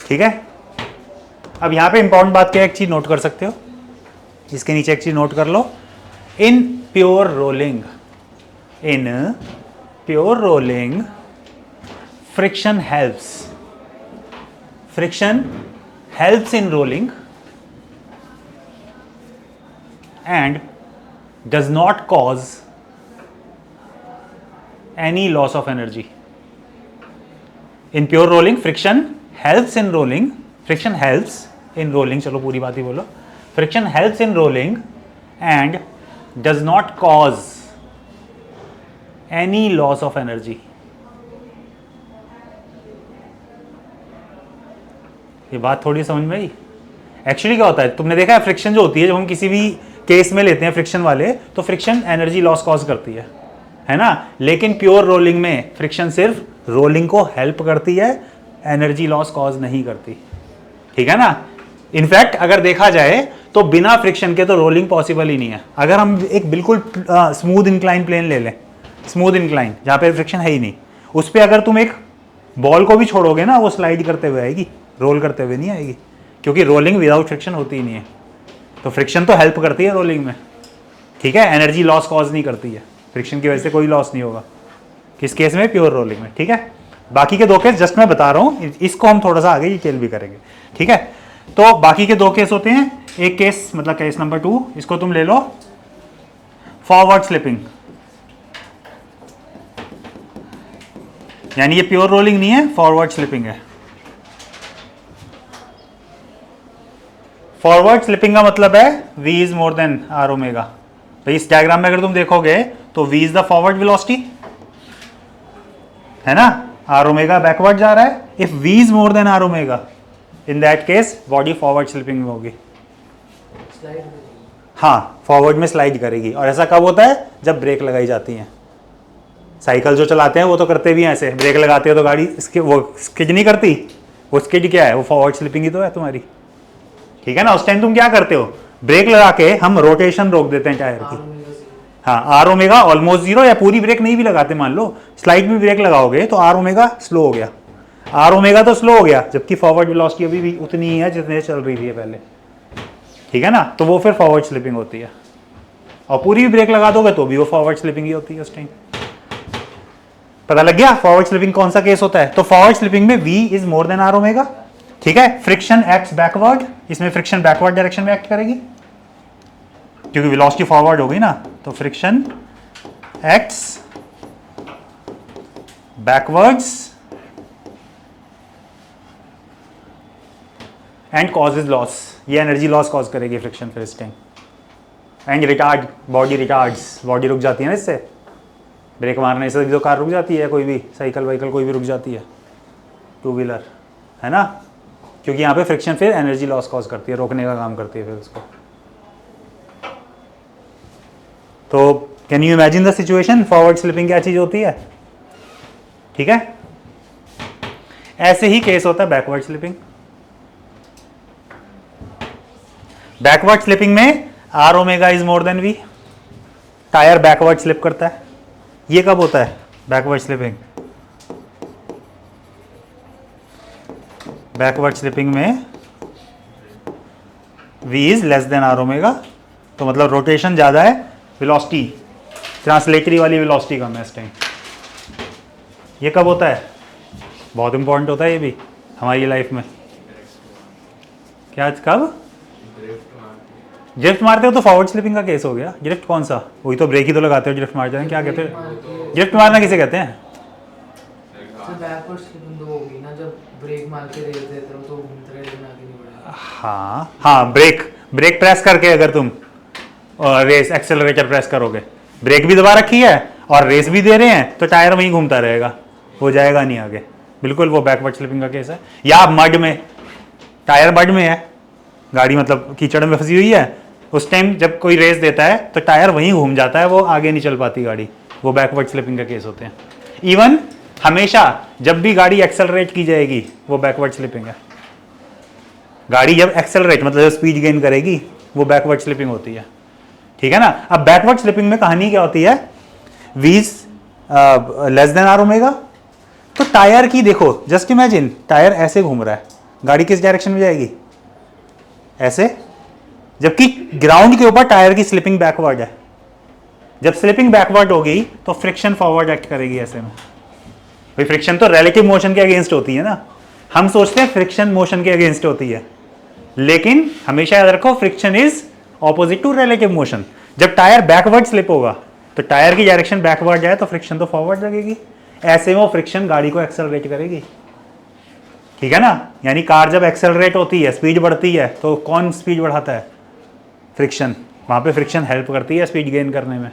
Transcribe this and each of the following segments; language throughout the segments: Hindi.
ठीक है। अब यहां पे इंपॉर्टेंट बात क्या है, एक चीज नोट कर सकते हो, इसके नीचे एक चीज नोट कर लो, in pure rolling, in pure rolling friction helps in rolling and does not cause any loss of energy. In pure rolling, friction helps in rolling, चलो पूरी बात ही बोलो, friction helps in rolling and does not cause any loss of energy. ये बात थोड़ी समझ में आई। एक्चुअली क्या होता है, तुमने देखा है फ्रिक्शन जो होती है, जब हम किसी भी केस में लेते हैं फ्रिक्शन वाले, तो फ्रिक्शन एनर्जी लॉस कॉज करती है ना। लेकिन प्योर रोलिंग में फ्रिक्शन सिर्फ रोलिंग को हेल्प करती है, एनर्जी लॉस कॉज नहीं करती, ठीक है ना। इनफैक्ट अगर देखा जाए तो बिना फ्रिक्शन के तो रोलिंग पॉसिबल ही नहीं है। अगर हम एक बिल्कुल स्मूथ इंक्लाइन प्लेन ले लें, स्मूथ इंक्लाइन जहाँ पे फ्रिक्शन है ही नहीं, उस पर अगर तुम एक बॉल को भी छोड़ोगे ना, वो स्लाइड करते हुए आएगी, रोल करते हुए नहीं आएगी, क्योंकि रोलिंग विदाउट फ्रिक्शन होती ही नहीं है। तो फ्रिक्शन तो हेल्प करती है रोलिंग में, ठीक है, एनर्जी लॉस कॉज नहीं करती है, फ्रिक्शन की वजह से कोई लॉस नहीं होगा किस केस में, प्योर रोलिंग में, ठीक है। बाकी के दो केस जस्ट मैं बता रहा हूं, इसको हम थोड़ा सा आगे डिटेल भी करेंगे, ठीक है। तो बाकी के दो केस होते हैं, एक केस मतलब केस नंबर 2, इसको तुम ले लो, फॉरवर्ड स्लिपिंग, यानी ये प्योर रोलिंग नहीं है, फॉरवर्ड स्लिपिंग है। फॉरवर्ड स्लिपिंग का मतलब है v is more than R omega. तो इस डायग्राम में अगर तुम देखोगे तो v is the forward velocity, है ना, आर ओमेगा बैकवर्ड जा रहा है। If v is more than R omega, in that case body forward slipping में होगी, हाँ, फॉरवर्ड में स्लाइड करेगी। और ऐसा कब होता है, जब ब्रेक लगाई जाती है। साइकिल जो चलाते हैं वो तो करते भी हैं ऐसे, ब्रेक लगाते हो तो गाड़ी वो स्किड नहीं करती, वो स्किड क्या है, वो फॉरवर्ड स्लिपिंग ही तो है तुम्हारी, ठीक है ना। उस टाइम तुम क्या करते हो, ब्रेक लगा के हम रोटेशन रोक देते हैं टायर की, हाँ, आर ओमेगा ऑलमोस्ट जीरो, या पूरी ब्रेक नहीं भी लगाते, मान लो स्लाइड में ब्रेक लगाओगे तो आर ओमेगा स्लो हो गया, आर ओमेगा तो स्लो हो गया, जबकि फॉरवर्ड वेलोसिटी अभी भी उतनी ही है जितने चल रही थी पहले, ठीक है ना। तो वो फिर फॉरवर्ड स्लिपिंग होती है, और पूरी भी ब्रेक लगा दोगे तो भी वो फॉरवर्ड स्लिपिंग ही होती है उस टाइम। पता लग गया फॉरवर्ड स्लिपिंग कौन सा केस होता है। तो फॉरवर्ड स्लिपिंग में v is more than R omega, ठीक है। फ्रिक्शन एक्ट्स बैकवर्ड, इसमें फ्रिक्शन बैकवर्ड डायरेक्शन में एक्ट करेगी क्योंकि वेलोसिटी फॉरवर्ड हो गई ना, तो friction acts backwards and causes loss, ये एनर्जी लॉस कॉज करेगी फ्रिक्शन फिर इस time. And retard, body retards, body रुक जाती है ना इससे, ब्रेक मारने से जो कार रुक जाती है, कोई भी साइकिल वाइकल कोई भी रुक जाती है, टू व्हीलर, है ना, क्योंकि यहाँ पे फ्रिक्शन फिर एनर्जी लॉस कॉज करती है, रोकने का काम करती है फिर उसको। तो can you imagine the situation, forward slipping क्या चीज होती है, ठीक है। ऐसे ही केस होता है बैकवर्ड स्लिपिंग। बैकवर्ड स्लिपिंग में R omega is more than V, tyre backward slip करता है। ये कब होता है बैकवर्ड स्लिपिंग, बैकवर्ड स्लिपिंग में v is less than R omega, तो मतलब रोटेशन ज़्यादा है, वेलोसिटी ट्रांसलेटरी वाली वेलोसिटी कम है इस टाइम। ये कब होता है, बहुत इंपॉर्टेंट होता है ये भी हमारी लाइफ में। क्या कब ड्रिफ्ट मारते हो तो फॉरवर्ड स्लिपिंग का केस हो गया। ड्रिफ्ट कौन सा, वही तो ब्रेक ही तो लगाते हो, ड्रिफ्ट मार जाते हैं, क्या कहते हैं ड्रिफ्ट मारना किसे कहते हैं। बैकवर्ड स्लिपिंग तो होगी ना, जब ब्रेक मार के रेस देते हो तो घूमते रहे बिना आगे नहीं बढ़ेगा। हाँ हाँ, ब्रेक प्रेस करके अगर तुम रेस एक्सेलरेटर प्रेस करोगे, ब्रेक भी दबा रखी है और रेस भी दे रहे हैं, तो टायर वहीं घूमता रहेगा, वो जाएगा नहीं आगे, बिल्कुल वो बैकवर्ड स्लिपिंग का केस है। या मड में, टायर मड में है, गाड़ी मतलब कीचड़ में फंसी हुई है, उस टाइम जब कोई रेस देता है तो टायर वहीं घूम जाता है, वो आगे नहीं चल पाती गाड़ी, वो बैकवर्ड स्लिपिंग का केस होते हैं। इवन हमेशा जब भी गाड़ी एक्सेलरेट की जाएगी वो बैकवर्ड स्लिपिंग है। गाड़ी जब एक्सेलरेट मतलब जब स्पीड गेन करेगी वो बैकवर्ड स्लिपिंग होती है, ठीक है ना। अब बैकवर्ड स्लिपिंग में कहानी क्या होती है, v less than R omega, तो टायर की देखो, जस्ट इमेजिन टायर ऐसे घूम रहा है, गाड़ी किस डायरेक्शन में जाएगी? ऐसे। जबकि ग्राउंड के ऊपर टायर की स्लिपिंग बैकवर्ड है। जब स्लिपिंग बैकवर्ड होगी तो फ्रिक्शन फॉरवर्ड एक्ट करेगी ऐसे में। भाई फ्रिक्शन तो रिलेटिव मोशन के अगेंस्ट होती है ना। हम सोचते हैं फ्रिक्शन मोशन के अगेंस्ट होती है, लेकिन हमेशा याद रखो friction is opposite to relative motion. जब टायर बैकवर्ड स्लिप होगा तो टायर की डायरेक्शन बैकवर्ड जाए तो फ्रिक्शन तो फॉरवर्ड लगेगी। ऐसे में वो फ्रिक्शन गाड़ी को एक्सेलरेट करेगी, ठीक है ना। यानी कार जब एक्सेलरेट होती है, स्पीड बढ़ती है, तो कौन स्पीड बढ़ाता है? फ्रिक्शन। वहां पे फ्रिक्शन हेल्प करती है स्पीड गेन करने में,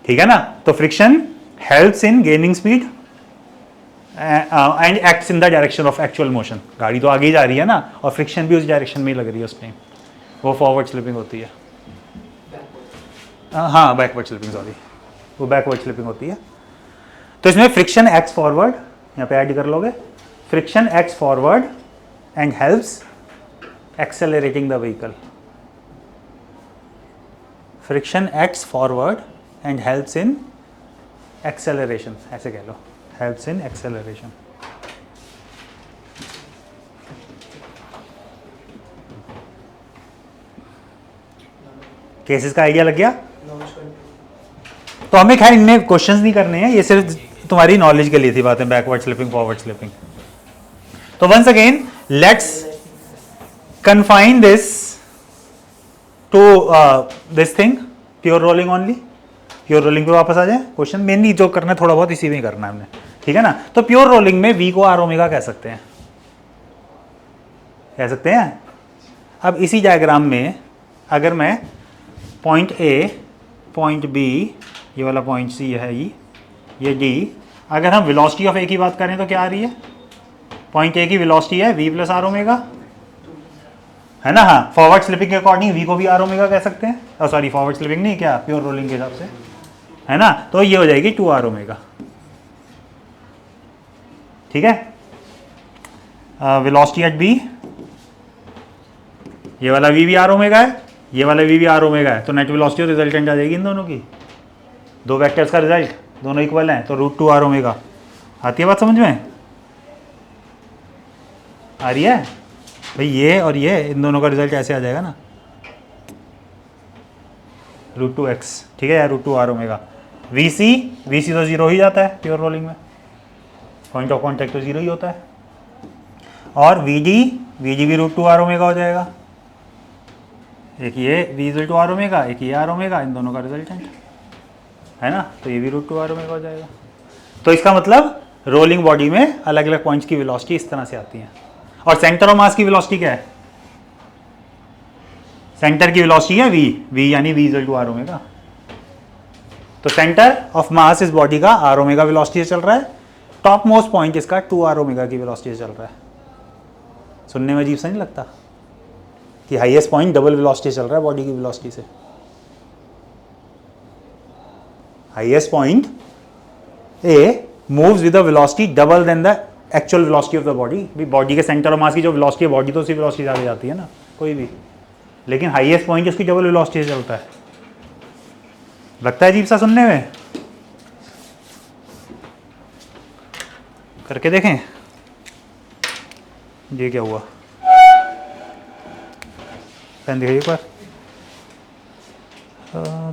ठीक है ना। तो friction helps in gaining speed and acts in the direction of actual motion. गाड़ी तो आगे जा रही है ना, और फ्रिक्शन भी उस डायरेक्शन में ही लग रही है उस टाइम, वो फॉरवर्ड स्लिपिंग होती है। हाँ, बैकवर्ड स्लिपिंग, सॉरी, वो बैकवर्ड स्लिपिंग होती है। तो इसमें फ्रिक्शन एक्ट्स फॉरवर्ड, यहाँ पे ऐड कर लोगे, friction acts forward and helps accelerating the vehicle. Friction acts forward and helps in acceleration, ऐसे कह लो, हेल्प्स इन एक्सेलरेशन। केसेस का आइडिया लग गया? तो हमें खैर इनमें क्वेश्चंस नहीं करने हैं, ये सिर्फ तुम्हारी नॉलेज के लिए थी बातें, बैकवर्ड स्लिपिंग, फॉरवर्ड स्लिपिंग। तो once again let's confine this to this thing, pure rolling only. Pure rolling पे वापस आ जाए, क्वेश्चन मेनली जो करना है थोड़ा बहुत इसी में ही करना है हमने, ठीक है ना। तो प्योर रोलिंग में वी को आर ओमेगा कह सकते हैं, कह सकते हैं। अब इसी डायग्राम में अगर मैं पॉइंट ए, पॉइंट बी, ये वाला पॉइंट सी है ये डी, अगर हम वेलोसिटी ऑफ ए की बात करें तो क्या आ रही है? पॉइंट ए की वेलोसिटी है वी प्लस आर ओमेगा, है ना। हाँ, फॉरवर्ड स्लिपिंग के अकॉर्डिंग वी को भी आर ओमेगा कह सकते हैं, सॉरी फॉरवर्ड स्लिपिंग नहीं, क्या प्योर रोलिंग के हिसाब से, है ना। तो ये हो जाएगी 2 आर ओमेगा, ठीक है। वेलोसिटी एट बी, ये वाला वी भी आर ओमेगा है, ये वाला वी भी आर ओमेगा है, तो नेट वेलोसिटी और रिजल्टेंट आ जाएगी इन दोनों की, दो वेक्टर्स का रिजल्ट, दोनों इक्वल हैं, तो √2 आर ओमेगा। आती है बात समझ में? आ रही है भाई? ये और ये, इन दोनों का रिजल्ट ऐसे आ जाएगा ना, √2x, ठीक है यार, √2 आर ओमेगा। वीसी तो 0 ही जाता है प्योर रोलिंग में, पॉइंट ऑफ कॉन्टैक्ट तो 0 ही होता है। और वीडी भी √2 आर ओमेगा हो जाएगा। एक ये v आर ओमेगा, एक ये आर ओमेगा, इन दोनों का रिजल्टेंट है ना, तो ये भी √2 आर ओमेगा हो जाएगा। तो इसका मतलब रोलिंग बॉडी में अलग अलग पॉइंट्स की वेलोसिटी इस तरह से आती है। और सेंटर ऑफ मास की वेलोसिटी क्या है? सेंटर की वेलोसिटी है v यानी v आर ओमेगा। तो सेंटर ऑफ मास इस बॉडी का आर ओमेगा वेलोसिटी से चल रहा है, टॉप मोस्ट पॉइंट इसका 2 आर ओमेगा की वेलोसिटी से चल रहा है। सुनने में अजीब सा नहीं लगता कि हाईएस्ट पॉइंट डबल वेलोसिटी चल रहा है बॉडी की वेलोसिटी से? Highest point A moves with a velocity double than the actual velocity of the body. Body के सेंटर ऑफ मास की जो वेलोसिटी है, बॉडी तो उसी वेलोसिटी से आगे जाती है ना कोई भी, लेकिन हाईएस्ट पॉइंट उसकी डबल वेलोसिटी से चलता है। लगता है अजीब सा सुनने में? करके देखें, ये क्या हुआ? पेन दिखाइए एक बार।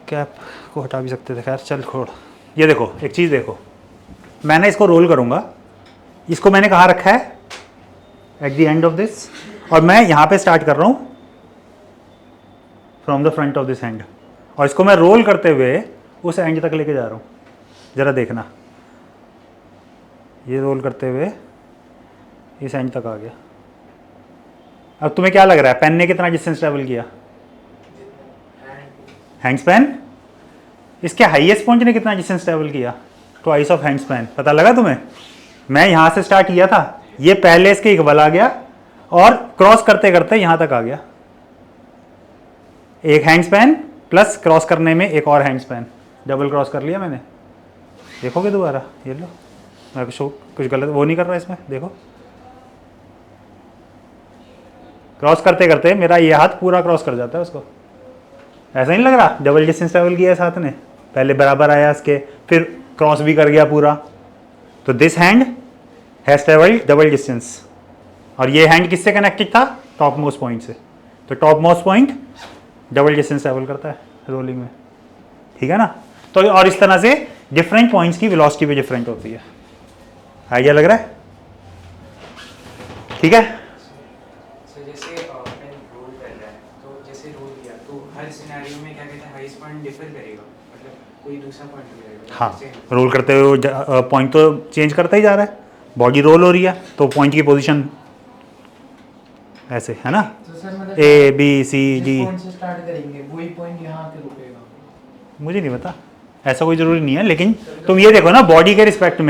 कैप को हटा भी सकते थे, खैर चल छोड़। ये देखो, एक चीज़ देखो, मैंने इसको रोल करूँगा, इसको मैंने कहाँ रखा है? At the end of this, और मैं यहाँ पे स्टार्ट कर रहा हूँ from the front of this hand, और इसको मैं रोल करते हुए उस एंड तक लेके जा रहा हूँ। ज़रा देखना, ये रोल करते हुए इस एंड तक आ गया। अब तुम्हें क्या लग रहा है, पेन ने कितना डिस्टेंस ट्रेवल किया? Hand span. इसके हाईएस्ट पॉइंट ने कितना डिस्टेंस ट्रेवल किया? Twice of hand span. पता लगा तुम्हें? मैं यहाँ से स्टार्ट किया था, ये पहले इसके इक्वल आ गया और क्रॉस करते करते यहाँ तक आ गया। एक हैंड स्पैन प्लस क्रॉस करने में एक और हैंड स्पैन, डबल क्रॉस कर लिया मैंने। देखोगे दोबारा? ये लो, मैं कुछ गलत वो नहीं कर रहा इसमें, देखो क्रॉस करते करते मेरा ये हाथ पूरा क्रॉस कर जाता है उसको। ऐसा नहीं लग रहा? डबल डिस्टेंस ट्रेवल किया है साथ ने, पहले बराबर आया इसके, फिर क्रॉस भी कर गया पूरा। तो this hand has travelled double distance, और ये हैंड किससे कनेक्टेड था? टॉप मोस्ट पॉइंट से। तो top most point double distance travel करता है रोलिंग में, ठीक है ना। तो और इस तरह से डिफरेंट पॉइंट्स की वेलोसिटी भी डिफरेंट होती है। आइडिया लग रहा है? ठीक है। सो जैसे अपन रोल कर रहा है, तो जैसे रोल किया तो हर सिनेरियो में क्या कहते हैं हाईएस्ट पॉइंट डिफर करेगा, मतलब कोई दूसरा पॉइंट मिलेगा? हाँ, रोल करते हुए पॉइंट तो चेंज करता ही जा रहा है, बॉडी रोल हो रही है तो पॉइंट की पोजीशन ऐसे है ना, तो सर मतलब ए बी सी जिस डी। पॉइंट से स्टार्ट करेंगे वही पॉइंट यहाँ पे रुकेगा? मुझे नहीं पता, ऐसा कोई जरूरी नहीं है, लेकिन तुम ये देखो ना, बॉडी के रिस्पेक्ट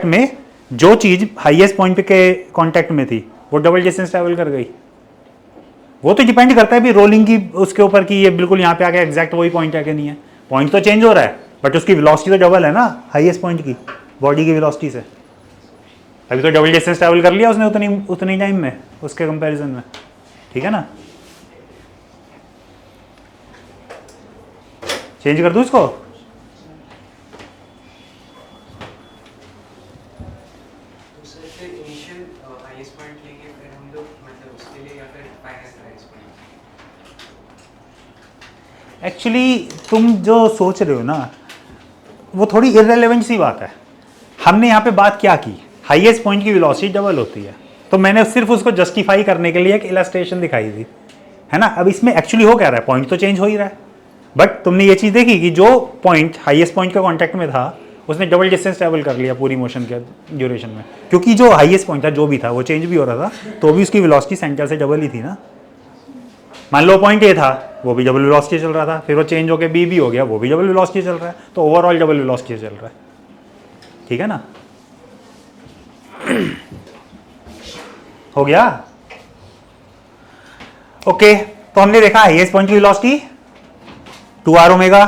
में जो चीज हाईएस्ट पॉइंट के कांटेक्ट में थी वो डबल डिस्टेंस ट्रैवल कर गई। वो तो डिपेंड करता है भी रोलिंग की उसके ऊपर कि ये बिल्कुल यहाँ पे आके एग्जैक्ट वही पॉइंट है कि नहीं है। पॉइंट तो चेंज हो रहा है बट उसकी वेलोसिटी तो डबल है ना हाईएस्ट पॉइंट की बॉडी की वेलोसिटी से। अभी तो डबल डिस्टेंस ट्रैवल कर लिया उसने उतनी टाइम में उसके कंपैरिजन में, ठीक है ना। चेंज कर दूं इसको? तो सर फिर इनिशियल हाईएस्ट पॉइंट लेंगे फिर हम लोग, मतलब उसके लिए, या फिर फाइनल हाईएस्ट पॉइंट? एक्चुअली तुम जो सोच रहे हो ना वो थोड़ी इररेलेवेंट सी बात है। हमने यहाँ पे बात क्या की, हाईएस्ट पॉइंट की वेलोसिटी डबल होती है, तो मैंने सिर्फ उसको जस्टिफाई करने के लिए एक इलस्ट्रेशन दिखाई थी, है ना। अब इसमें एक्चुअली हो क्या रहा है, पॉइंट तो चेंज हो ही रहा है, बट तुमने ये चीज़ देखी कि जो पॉइंट हाईएस्ट पॉइंट के कॉन्टैक्ट में था उसने डबल डिस्टेंस ट्रैवल कर लिया पूरी मोशन के ड्यूरेशन में, क्योंकि जो हाईएस्ट पॉइंट था जो भी था वो चेंज भी हो रहा था, तो भी उसकी वेलोसिटी सेंटर से डबल ही थी ना। मान लो पॉइंट ए था वो भी डबल वेलोसिटी चल रहा था, फिर वो चेंज होकर बी भी हो गया वो भी डबल वेलोसिटी चल रहा है, तो ओवरऑल डबल वेलोसिटी चल रहा है, ठीक है ना। हो गया? ओके, तो हमने देखा हाईएस्ट पॉइंट की वेलोसिटी 2r ओमेगा,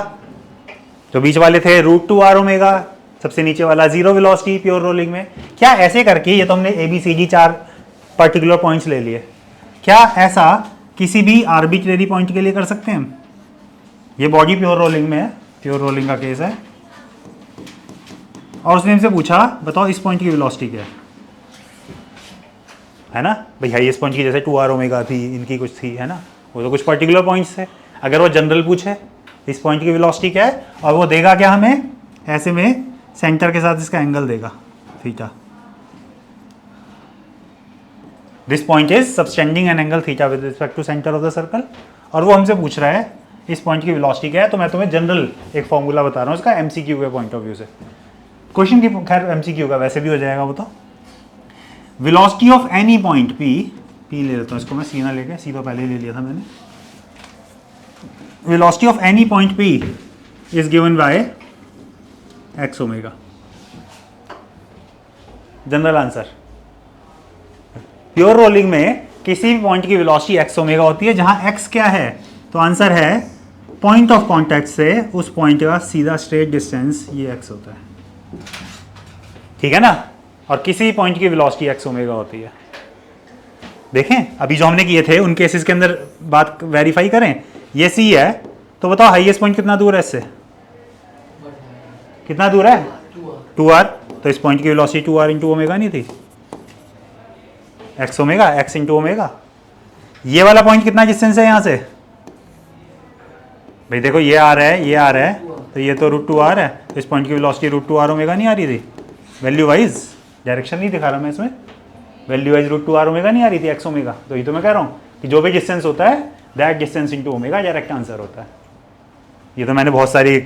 जो बीच वाले थे √2r ओमेगा, सबसे नीचे वाला जीरो वेलोसिटी प्योर रोलिंग में। क्या ऐसे करके, ये तो हमने ABCD 4 पर्टिकुलर पॉइंट्स ले लिए, क्या ऐसा किसी भी आर्बिट्रेरी पॉइंट के लिए कर सकते हैं हम? ये बॉडी प्योर रोलिंग में है, प्योर रोलिंग का केस है, और उसने हमसे पूछा बताओ इस पॉइंट की वेलोसिटी क्या है ना भाई। हाईएस्ट पॉइंट की जैसे 2r ओमेगा थी, इनकी कुछ थी, है ना, वो तो कुछ पर्टिकुलर पॉइंट्स थे। अगर वो जनरल पूछे इस पॉइंट की वेलोसिटी क्या है, और वो देगा क्या हमें, ऐसे में सेंटर के साथ इसका एंगल देगा थीटा। This point is subtending an angle theta with respect to centre of the circle, और वो हमसे पूछ रहा है इस पॉइंट की वेलोसिटी क्या है। तो मैं तुम्हें जनरल एक फॉर्मूला बता रहा हूँ इसका MCQ के पॉइंट ऑफ व्यू से, क्वेश्चन की खैर MCQ का वैसे भी हो जाएगा वो तो। Velocity of any point P ले लेता हूँ इसको मैं, सी ना लेके, सी तो पहले ही ले लिया था मैंने। Velocity of any point P is given by x omega, general answer. Pure rolling में किसी भी पॉइंट की वेलोसिटी x ओमेगा होती है, जहां x क्या है, तो आंसर है पॉइंट ऑफ कांटेक्ट से उस पॉइंट का सीधा स्ट्रेट डिस्टेंस ये x होता है, ठीक है ना। और किसी पॉइंट की वेलोसिटी x ओमेगा होती है। देखें अभी जो हमने किए थे उन केसेस के अंदर बात वेरीफाई करें, ये c है तो बताओ हाईएस्ट पॉइंट कितना दूर है इससे, कितना दूर है 2r, तो इस पॉइंट की वेलोसिटी 2r इंटू ओमेगा नहीं थी, x omega, x into omega. ये वाला पॉइंट कितना डिस्टेंस है यहाँ से भाई, देखो ये आ रहा है, ये आ रहा है, तो ये तो √2r है, तो इस पॉइंट की वेलोसिटी √2r ओमेगा नहीं आ रही थी, वैल्यू वाइज, डायरेक्शन नहीं दिखा रहा मैं इसमें, वैल्यू वाइज √2r ओमेगा नहीं आ रही थी x ओमेगा। तो ये तो मैं कह रहा हूँ कि जो भी डिस्टेंस होता है that distance into omega direct answer होता है। ये तो मैंने बहुत सारी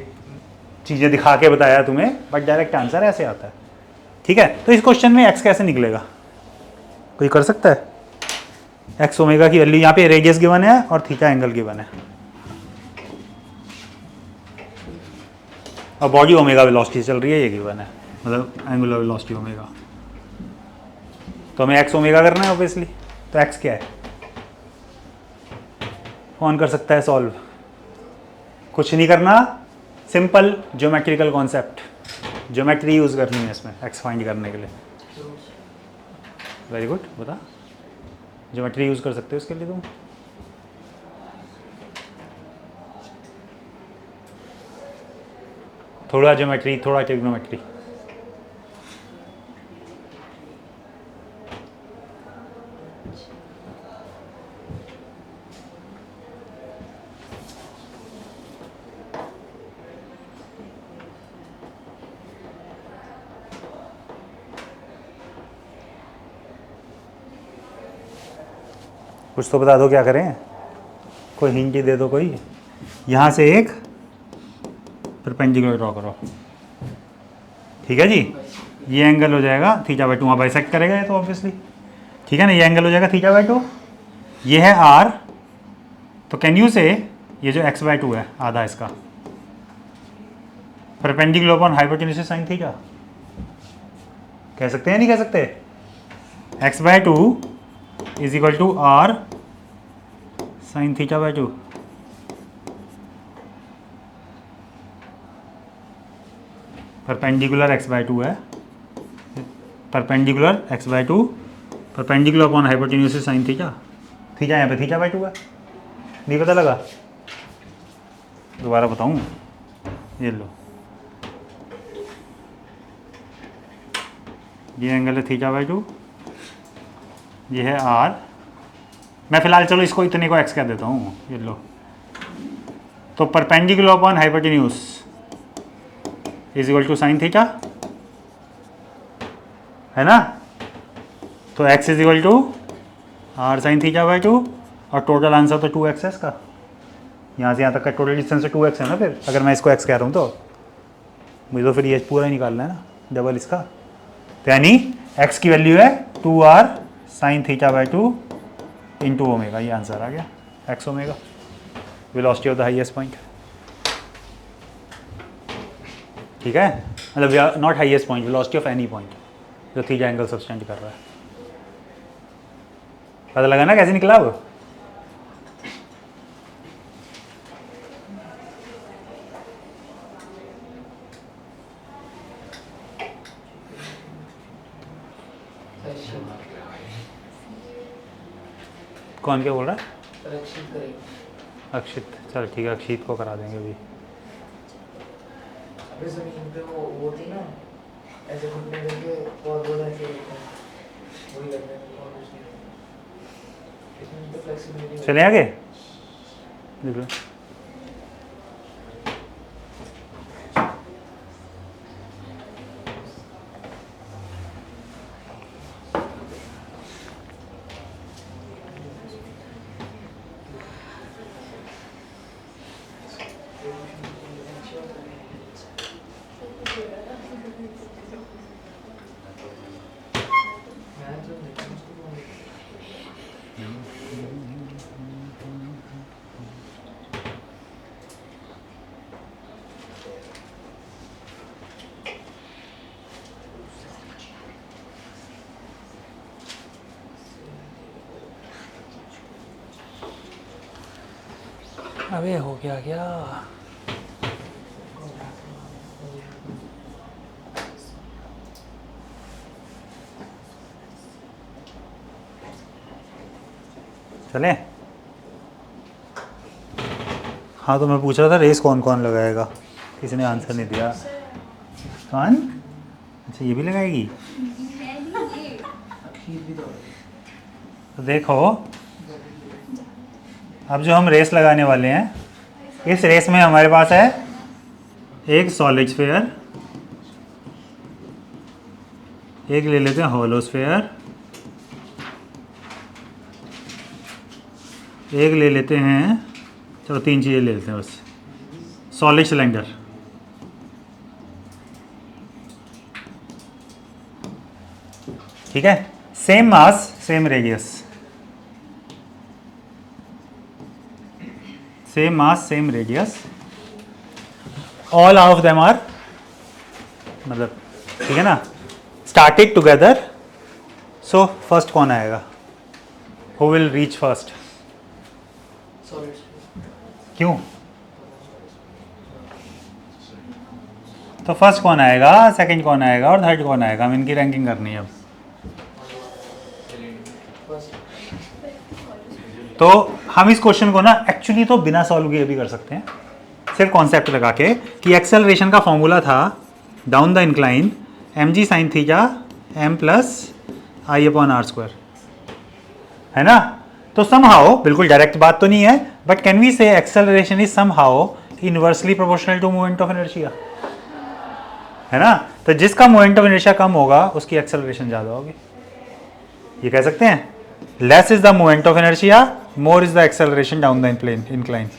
चीज़ें दिखा के बताया तुम्हें, बट डायरेक्ट आंसर ऐसे आता है, ठीक है। तो इस क्वेश्चन में x कैसे निकलेगा, कोई कर सकता है? x ओमेगा की वैल्यू यहाँ पे रेडियस गिवन है और थीटा एंगल गिवन है, और बॉडी ओमेगा वेलोसिटी चल रही है, ये गिवन है, मतलब एंगुलर वेलोसिटी ओमेगा। तो हमें x ओमेगा करना है ऑब्वियसली, तो x क्या है, कौन कर सकता है सॉल्व? कुछ नहीं करना, simple geometrical concept, geometry use करनी है इसमें x फाइंड करने के लिए। वेरी गुड, बता, ज्योमेट्री यूज कर सकते हो इसके लिए तुम। थोड़ा ज्योमेट्री, थोड़ा ट्रिग्नोमेट्री। कुछ तो बता दो क्या करें, कोई हिंट ही दे दो कोई। यहाँ से एक परपेंडिकुलर ड्रॉ करो, ठीक है जी। ये एंगल हो जाएगा थीटा बाई 2, वहाँ बाइसेक्ट करेगा ये तो ऑब्वियसली, ठीक है ना। ये एंगल हो जाएगा थीटा बाई 2, ये है आर। तो कैन यू से ये जो x बाई 2 है आधा इसका perpendicular upon hypotenuse sine theta, कह सकते हैं नहीं कह सकते। x by 2 is equal to R sine theta by 2। Perpendicular x by 2 है, perpendicular x by 2 perpendicular upon hypotenuse sine theta. Theta यहाँ पे थीटा बाई 2 है, नहीं पता लगा? दोबारा बताऊँ, ये लो, ये एंगल है थीटा बाई 2, ये है आर। मैं फिलहाल चलो इसको इतने को एक्स कह देता हूँ, ये लो। तो perpendicular upon hypotenuse is equal to sine theta, है ना। तो x is equal to R sine theta by 2 और टोटल आंसर तो 2x है इसका। यहाँ से यहाँ तक का टोटल डिस्टेंस तो 2x है ना। फिर अगर मैं इसको x कह रहा हूँ तो मुझे तो फिर ये पूरा ही निकालना है ना, डबल इसका। तो यानी x की वैल्यू है 2r sign theta by 2 into omega, ये आंसर आ गया x omega, velocity of the highest point, ठीक है। मतलब not highest point, velocity of any point जो थीटा एंगल सब्सटेंड कर रहा है। पता लगा ना कैसे निकला वो? कौन क्या बोल रहा है? अक्षित, चल ठीक है, अक्षित को करा देंगे अभी। अबे जमीन पे वो थी ना, ऐसे घुटने करके और वो ऐसे वही करने में और कुछ नहीं। इसमें तो फ्लेक्सिबिलिटी चले आगे देख लो। अबे हो गया क्या? चले। हाँ तो मैं पूछ रहा था रेस कौन कौन लगाएगा, किसी ने आंसर नहीं दिया। कौन? अच्छा ये भी लगाएगी। तो देखो अब जो हम रेस लगाने वाले हैं, इस रेस में हमारे पास है एक सॉलिड स्फीयर, एक ले लेते हैं हॉलो स्फीयर, एक ले लेते हैं, चलो 3 चीज़ें ले लेते हैं बस, सॉलिड सिलेंडर, ठीक है, same mass same radius, same mass same radius, all of them are, मतलब ठीक है ना, started together, so first कौन आएगा? who will reach first? क्यों? तो फर्स्ट कौन आएगा, सेकंड कौन आएगा और थर्ड कौन आएगा, हम इनकी रैंकिंग करनी है अब। तो हम इस क्वेश्चन को ना एक्चुअली तो बिना सॉल्व किए भी कर सकते हैं, सिर्फ कॉन्सेप्ट लगा के कि एक्सेलरेशन का फॉर्मूला था down the incline mg sine theta m plus I upon R square, है ना। तो समहाउ, बिल्कुल डायरेक्ट बात तो नहीं है, but can we say acceleration is somehow inversely proportional to moment of inertia, है ना। तो जिसका मोमेंट ऑफ इनर्शिया कम होगा उसकी एक्सेलरेशन ज़्यादा होगी, ये कह सकते हैं। Less is the moment of inertia, more is the acceleration down the plane incline.